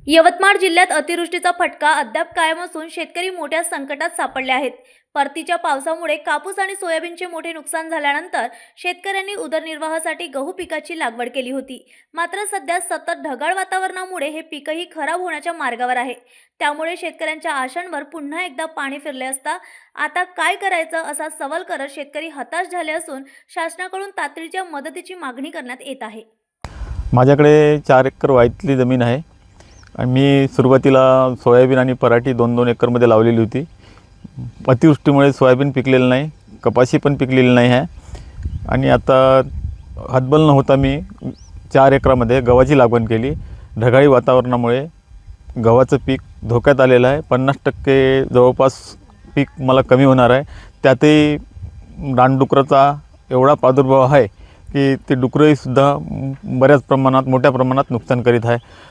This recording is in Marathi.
यवतमाळ जिल्ह्यात अतिवृष्टीचा फटका अद्याप कायम असून शेतकरी मोठ्या संकटात सापडले आहेत। परतीच्या पावसामुळे कापूस आणि सोयाबीनचे मोठे नुकसान झाल्यानंतर शेतकऱ्यांनी उदरनिर्वाहासाठी गहू पिकाची लागवड केली होती। मात्र सध्या सतत ढगाळ वातावरणामुळे हे पीकही खराब होण्याच्या मार्गावर आहे। त्यामुळे शेतकऱ्यांच्या आशांवर पुन्हा एकदा पाणी फिरले असता आता काय करायचं असा सवाल करत शेतकरी हताश झाले असून शासनाकडून तातडीच्या मदतीची मागणी करण्यात येत आहे। माझ्याकडे 4 एकर वाईतली जमीन आहे आणि मी सुरुवातीला सोयाबीन आणि पराठी 2-2 एकरमध्ये लावलेली होती। अतिवृष्टीमुळे सोयाबीन पिकलेलं नाही, कपाशी पण पिकलेली नाही आहे आणि आता हतबल न होता मी 4 एकरामध्ये गव्हाची लागवड केली। ढगाळी वातावरणामुळे गव्हाचं पीक धोक्यात आलेलं आहे। 50% जवळपास पीक मला कमी होणार आहे। त्यातही रानडुकराचा एवढा प्रादुर्भाव आहे की ते डुकरंहीसुद्धा बऱ्याच प्रमाणात मोठ्या प्रमाणात नुकसान करीत आहे।